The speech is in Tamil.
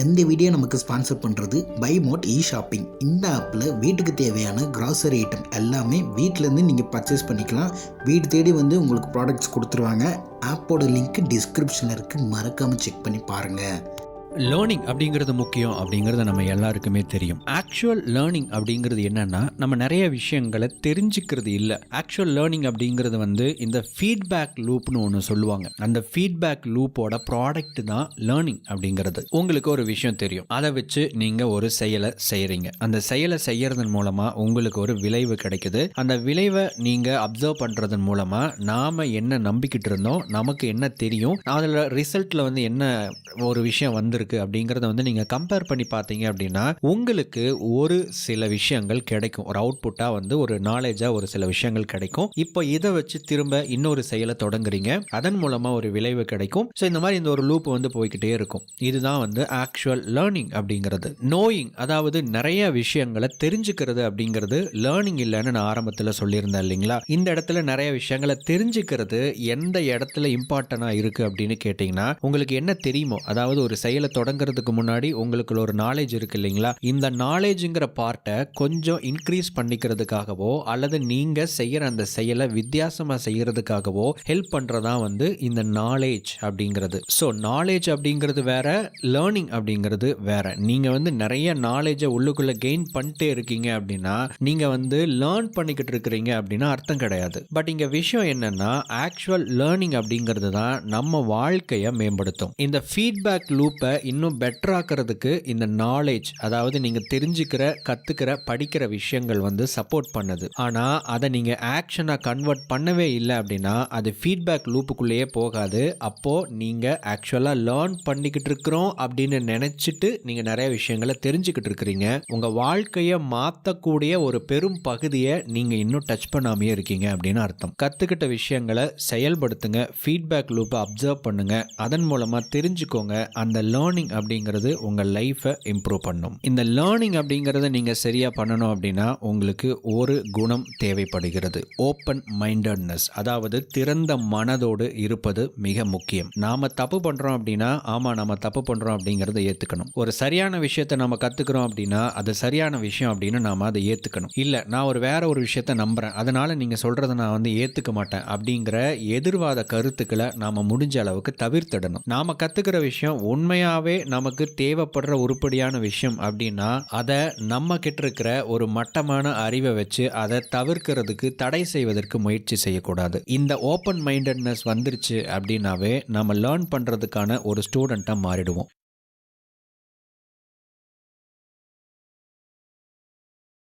இந்த வீடியோ நமக்கு ஸ்பான்சர் பண்ணுறது பை மோட் இ ஷாப்பிங். இந்த ஆப்பில் வீட்டுக்கு தேவையான கிராசரி ஐட்டம் எல்லாமே வீட்டிலேருந்து நீங்கள் பர்ச்சேஸ் பண்ணிக்கலாம். வீடு தேடி வந்து உங்களுக்கு ப்ராடக்ட்ஸ் கொடுத்துருவாங்க. ஆப்போட லிங்க் டிஸ்கிரிப்ஷனில் இருக்குது, மறக்காமல் செக் பண்ணி பாருங்கள். லேர்னிங் அப்படிங்கிறது முக்கியம் அப்படிங்கிறது நம்ம எல்லாருக்குமே தெரியும். ஆக்சுவல் லேர்னிங் அப்படிங்கிறது என்னன்னா, நம்ம நிறைய விஷயங்களை தெரிஞ்சுக்கிறது இல்லை. ஆக்சுவல் லேர்னிங் அப்படிங்கிறது வந்து இந்த ஃபீட்பேக் லூப்னு ஒன்று சொல்லுவாங்க. அந்த ஃபீட்பேக் லூப்போட ப்ராடக்ட் தான் லேர்னிங் அப்படிங்கிறது. உங்களுக்கு ஒரு விஷயம் தெரியும், அதை வச்சு நீங்கள் ஒரு செயலை செய்கிறீங்க. அந்த செயலை செய்யறதன் மூலமாக உங்களுக்கு ஒரு விளைவு கிடைக்குது. அந்த விளைவை நீங்கள் அப்சர்வ் பண்ணுறதன் மூலமாக நாம் என்ன நம்பிக்கிட்டு இருந்தோம், நமக்கு என்ன தெரியும், அதில் ரிசல்ட்டில் வந்து என்ன ஒரு விஷயம் வந்து அப்படிங்கறத வந்து நீங்க கம்பேர் பண்ணி பார்த்தீங்க அப்படின்னா உங்களுக்கு ஒரு சில விஷயங்கள் கிடைக்கும். ஒரு அவுட்புட்டா வந்து ஒரு நாலேஜா ஒரு சில விஷயங்கள் கிடைக்கும். இப்போ இதை வச்சு திரும்ப இன்னொரு செயலை தொடங்குறீங்க, அதன் மூலமா ஒரு விளைவு கிடைக்கும். ஸோ இந்த மாதிரி இந்த ஒரு லூப் வந்து போய்கிட்டே இருக்கும். இதுதான் வந்து ஆக்சுவல் லேர்னிங் அப்படிங்கிறது. நோயிங், அதாவது நிறைய விஷயங்களை தெரிஞ்சுக்கிறது அப்படிங்கிறது லேர்னிங் இல்லைன்னு நான் ஆரம்பத்தில் சொல்லியிருந்தேன் இல்லைங்களா. இந்த இடத்துல நிறைய விஷயங்களை தெரிஞ்சுக்கிறது எந்த இடத்துல இம்பார்ட்டண்டா இருக்கு அப்படின்னு கேட்டீங்கன்னா, உங்களுக்கு என்ன தெரியுமோ, அதாவது ஒரு செயலை தொடங்குறதுக்கு முன்னாடி உங்களுக்கு ஒரு நாலேஜ் இருக்கு இல்லைங்களா. இந்த நாலேஜ்ங்கிற பார்ட்டை கொஞ்சம் இன்க்ரீஸ் பண்ணிக்கிறதுக்காகவோ அல்லது நீங்க செய்யற அந்த செயலை வித்தியாசமா செய்யறதுக்காகவோ ஹெல்ப் பண்றதா வந்து இந்த நாலேஜ் அப்படிங்கிறது. ஸோ நாலேஜ் அப்படிங்கிறது வேற, லேர்னிங் அப்படிங்கிறது வேற. நீங்க வந்து நிறைய நாலேஜை உள்ளுக்குள்ள கெயின் பண்ணிட்டே இருக்கீங்க அப்படின்னா நீங்க வந்து லேர்ன் பண்ணிக்கிட்டு இருக்கிறீங்க அப்படின்னா அர்த்தம் கிடையாது. பட் இங்க விஷயம் என்னன்னா, ஆக்சுவல் லேர்னிங் அப்படிங்கிறது தான் நம்ம வாழ்க்கையை மேம்படுத்தும். இந்த ஃபீட்பேக் லூப்பை இன்னும் பெட்டர் ஆக்கிறதுக்கு இந்த நாலேஜ், அதாவது நீங்க தெரிஞ்சுக்கிற, கத்துக்கிற, படிக்கிற விஷயங்கள் வந்து சப்போர்ட் பண்ணுது. ஆனா அதை நீங்க ஆக்ஷனா கன்வெர்ட் பண்ணவே இல்லை அப்படின்னா அது ஃபீட்பேக் லூப்புக்குள்ளேயே போகாது. அப்போ நீங்க ஆக்சுவலா லேர்ன் பண்ணிக்கிட்டு இருக்கிறோம் அப்படின்னு நினைச்சிட்டு நீங்க நிறைய விஷயங்களை தெரிஞ்சுக்கிட்டு இருக்கிறீங்க. உங்க வாழ்க்கையை மாற்றக்கூடிய ஒரு பெரும் பகுதியை நீங்க இன்னும் டச் பண்ணாமையே இருக்கீங்க அப்படின்னு அர்த்தம். கத்துக்கிட்ட விஷயங்களை செயல்படுத்துங்க, ஃபீட்பேக் லூப்பை அப்சர்வ் பண்ணுங்க, அதன் மூலமா தெரிஞ்சுக்கோங்க. அந்த லேர்னிங் அப்படிங்கிறது உங்கள் லைஃபை இம்ப்ரூவ் பண்ணும். இந்த லேர்னிங் அப்படிங்கிறத நீங்கள் சரியாக பண்ணணும் அப்படின்னா உங்களுக்கு ஒரு குணம் தேவைப்படுகிறது, ஓப்பன் மைண்டட்னஸ். அதாவது திறந்த மனதோடு இருப்பது மிக முக்கியம். நாம் தப்பு பண்ணுறோம் அப்படின்னா, ஆமாம் நம்ம தப்பு பண்ணுறோம் அப்படிங்கிறத ஏற்றுக்கணும். ஒரு சரியான விஷயத்தை நம்ம கற்றுக்கிறோம் அப்படின்னா அது சரியான விஷயம் அப்படின்னு நாம் அதை ஏற்றுக்கணும். இல்லை நான் வேற ஒரு விஷயத்தை நம்புகிறேன், அதனால் நீங்கள் சொல்கிறத நான் வந்து ஏற்றுக்க மாட்டேன் அப்படிங்கிற எதிர்வாத கருத்துக்களை நாம் முடிஞ்ச அளவுக்கு தவிர்த்திடணும். நாம் கற்றுக்கிற விஷயம் உண்மையாவே நமக்கு தேவைப்படுற உருப்படியான விஷயம் அப்படின்னா அதை நம்ம கிட்ட இருக்கிற ஒரு மட்டமான அறிவை வச்சு அதை தவிர்க்கிறதுக்கு, தடை செய்வதற்கு முயற்சி செய்யக்கூடாது. இந்த ஓப்பன் மைண்டட்னஸ் வந்துருச்சு அப்படின்னாவே நம்ம லேர்ன் பண்றதுக்கான ஒரு ஸ்டூடெண்டா மாறிடுவோம்.